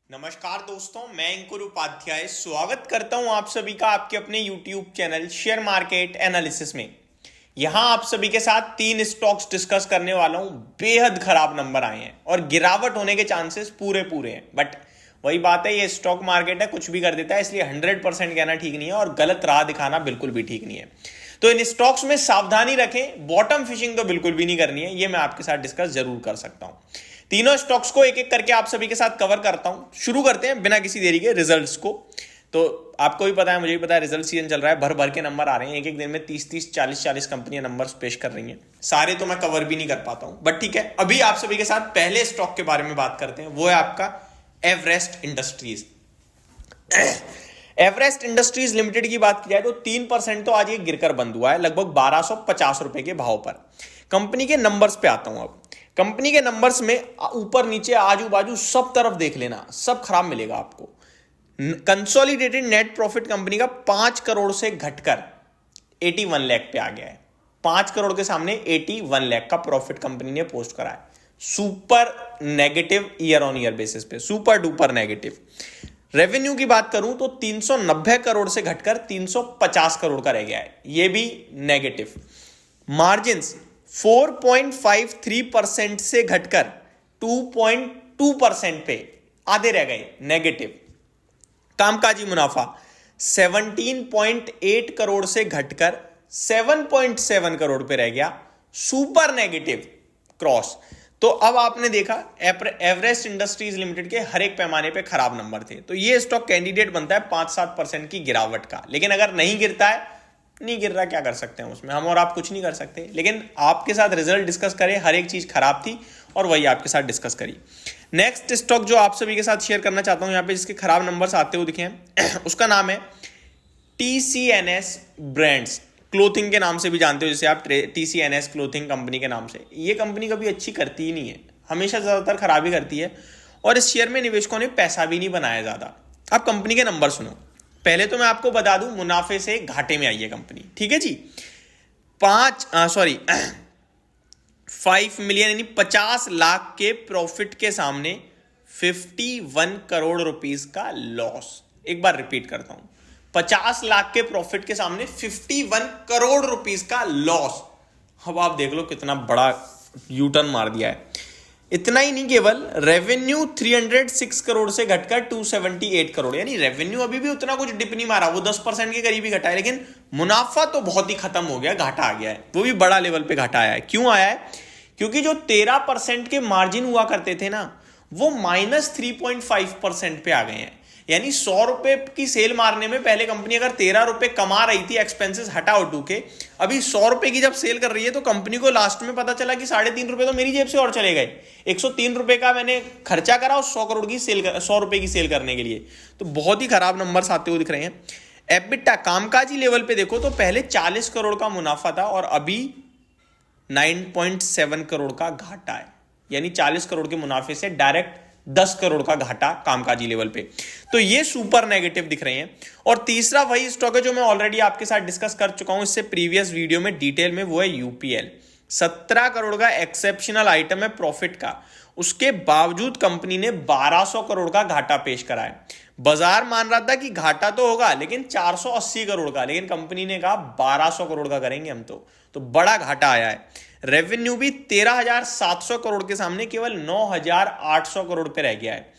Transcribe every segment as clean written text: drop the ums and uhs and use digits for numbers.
नमस्कार दोस्तों, मैं अंकुर उपाध्याय स्वागत करता हूं आप सभी का आपके अपने YouTube channel share market analysis में। यहां आप सभी के साथ 3 स्टॉक्स डिस्कस करने वाला हूं। बेहद खराब नंबर आए हैं और गिरावट होने के चांसेस पूरे हैं, बट वही बात है, ये स्टॉक मार्केट है, कुछ भी कर देता है, इसलिए 100% कहना ठीक नहीं है और गलत राह दिखाना बिल्कुल भी ठीक नहीं है। तो इन स्टॉक्स में सावधानी रखें, बॉटम फिशिंग तो बिल्कुल भी नहीं करनी है, ये मैं आपके साथ डिस्कस जरूर कर सकता हूं। तीनों स्टॉक्स को एक एक करके आप सभी के साथ कवर करता हूं। शुरू करते हैं बिना किसी देरी के रिजल्ट्स को। तो आपको भी पता है, मुझे भी पता है, रिजल्ट सीजन चल रहा है, भर भर के नंबर आ रहे हैं। एक एक दिन में 30 40 कंपनियां नंबर्स पेश कर रही हैं। सारे तो मैं कवर भी नहीं कर पाता हूं, बट ठीक है, अभी आप सभी के साथ पहले स्टॉक के बारे में बात करते हैं। वो है आपका Everest industries. Everest industries limited की बात की जाए तो 3% तो आज ये गिरकर बंद हुआ है, लगभग 1250 रुपए के भाव पर। कंपनी के नंबर्स पे आता हूं। अब कंपनी के नंबर्स में ऊपर नीचे आजू बाजू सब तरफ देख लेना, सब खराब मिलेगा आपको। कंसोलिडेटेड नेट प्रॉफिट कंपनी का 5 करोड़ से घटकर 81 लाख पे आ गया है। 5 करोड़ के सामने 81 लाख का प्रॉफिट कंपनी ने पोस्ट करा है। Super negative year on year basis पे, सुपर डुपर नेगेटिव। रेवेन्यू की बात करूं तो 390 करोड़ से घटकर 350 करोड़ का रह गया है, यह भी नेगेटिव। मार्जिन्स 4.53% से घटकर 2.2% पे आधे रह गए, नेगेटिव। कामकाजी मुनाफा 17.8 करोड़ से घटकर 7.7 करोड़ पे रह गया, सुपर नेगेटिव क्रॉस। तो अब आपने देखा एवरेस्ट इंडस्ट्रीज लिमिटेड के हर एक पैमाने पे खराब नंबर थे, तो ये स्टॉक कैंडिडेट बनता है 5-7% की गिरावट का। लेकिन अगर नहीं गिरता है, नहीं गिर रहा, क्या कर सकते हैं उसमें, हम और आप कुछ नहीं कर सकते। लेकिन आपके साथ रिजल्ट डिस्कस करें, हर एक चीज खराब थी और वही आपके साथ डिस्कस करी। नेक्स्ट स्टॉक जो आप सभी के साथ शेयर करना चाहता हूं, यहां पे जिसके खराब नंबर्स आते हुए दिखे हैं उसका नाम है TCNS ब्रांड्स। क्लोथिंग के नाम से भी जानते हो, जैसे आप TCNS क्लोथिंग कंपनी के नाम से। ये कंपनी कभी अच्छी करती ही नहीं है, हमेशा ज्यादातर खराब ही करती है और इस शेयर में निवेशकों ने पैसा भी नहीं बनाया ज्यादा। आप कंपनी के नंबर सुनो। पहले तो मैं आपको बता दूं, मुनाफे से घाटे में आई है कंपनी, ठीक है जी। 5 मिलियन यानी 50 लाख के प्रॉफिट के सामने 51 करोड़ रुपीस का लॉस। एक बार रिपीट करता हूं, 50 लाख के प्रॉफिट के सामने 51 करोड़ रुपीस का लॉस। अब आप देख लो कितना बड़ा यूटर्न मार दिया है। इतना ही नहीं, केवल रेवेन्यू 306 करोड़ से घटकर 278 करोड़, यानी रेवेन्यू अभी भी उतना कुछ डिप नहीं मारा, वो 10% के करीब ही घटा है, लेकिन मुनाफा तो बहुत ही खत्म हो गया, घाटा आ गया है, वो भी बड़ा लेवल पे घाटा आया है। क्यों आया है? क्योंकि जो 13% के मार्जिन हुआ करते थे ना, वो -3.5% पे आ गए हैं। यानी 100 रुपए की सेल मारने में पहले कंपनी अगर 13 रुपए कमा रही थी एक्सपेंसेस हटा उठू के, अभी 100 रुपए की जब सेल कर रही है तो कंपनी को लास्ट में पता चला कि 3.5 रुपए तो मेरी जेब से और चले गए। 103 रुपए का मैंने खर्चा करा और 100 करोड़ की सेल 100 रुपए की सेल करने के लिए, तो बहुत ही खराब नंबर्स आते हुए दिख रहे हैं। एबिटा कामकाजी लेवल पे देखो तो पहले 40 करोड़ का मुनाफा था और अभी 9.7 करोड़ का घाटा है, यानी 40 करोड़ के मुनाफे से डायरेक्ट 10 करोड़ का घाटा कामकाजी लेवल पे। तो ये सुपर नेगेटिव दिख रहे हैं। और तीसरा वही स्टॉक है जो मैं ऑलरेडी आपके साथ डिस्कस कर चुका हूं इससे प्रीवियस वीडियो में डिटेल में, वो है यूपीएल। 17 करोड़ का एक्सेप्शनल आइटम है प्रॉफिट का, उसके बावजूद कंपनी ने 1200 करोड़ का घाटा पेश करा है। बाजार मान रहा था कि घाटा तो होगा लेकिन 480 करोड़ का, लेकिन कंपनी ने कहा 1200 करोड़ का करेंगे हम तो बड़ा घाटा आया है। रेवेन्यू भी 13,700 करोड़ के सामने केवल 9,800 करोड़ पे रह गया है।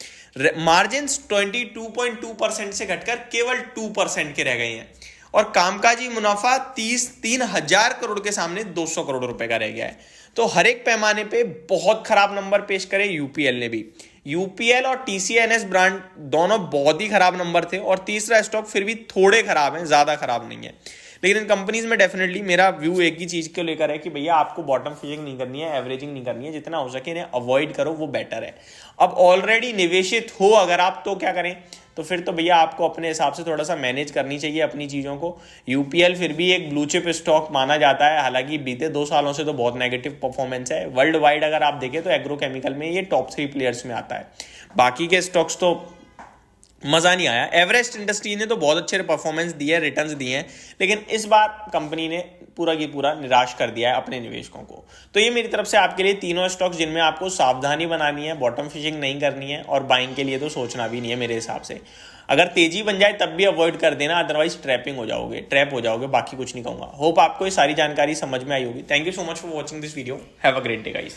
मार्जिन 22.2% से घटकर केवल 2% के रह गए हैं और कामकाजी मुनाफा 3,000 करोड़ के सामने 200 करोड़ रुपए का रह गया है। तो हर एक पैमाने पे बहुत खराब नंबर पेश करे यूपीएल ने भी। यूपीएल और TCNS ब्रांड दोनों बहुत ही खराब नंबर थे और तीसरा स्टॉक फिर भी थोड़े खराब हैं, ज्यादा खराब नहीं है। लेकिन इन कंपनीज में डेफिनेटली मेरा व्यू एक ही चीज को लेकर है कि भैया आपको बॉटम फिशिंग नहीं करनी है, एवरेजिंग नहीं करनी है, जितना हो सके इन्हें अवॉइड करो, वो बेटर है। अब ऑलरेडी निवेशित हो अगर आप, तो क्या करें, तो फिर तो भैया आपको अपने हिसाब से थोड़ा सा मैनेज करनी चाहिए अपनी चीजों को। यूपीएल फिर भी एक ब्लू चिप स्टॉक माना जाता है, हालांकि बीते 2 सालों से तो बहुत नेगेटिव परफॉर्मेंस है। वर्ल्ड वाइड अगर आप देखें तो एग्रोकेमिकल में ये टॉप 3 प्लेयर्स में आता है। बाकी के स्टॉक्स तो मज़ा नहीं आया। एवरेस्ट इंडस्ट्री ने तो बहुत अच्छे परफॉर्मेंस दिए, रिटर्न्स दिए हैं, लेकिन इस बार कंपनी ने पूरा की पूरा निराश कर दिया है अपने निवेशकों को। तो ये मेरी तरफ से आपके लिए तीनों स्टॉक्स जिनमें आपको सावधानी बनानी है, बॉटम फिशिंग नहीं करनी है, और बाइंग के लिए तो सोचना भी नहीं है मेरे हिसाब से। अगर तेजी बन जाए तब भी अवॉइड कर देना, अदरवाइज ट्रैप हो जाओगे, बाकी कुछ नहीं कहूँगा। होप आपको ये सारी जानकारी समझ में आई होगी। Thank you so much for watching this video. Have a great day guys.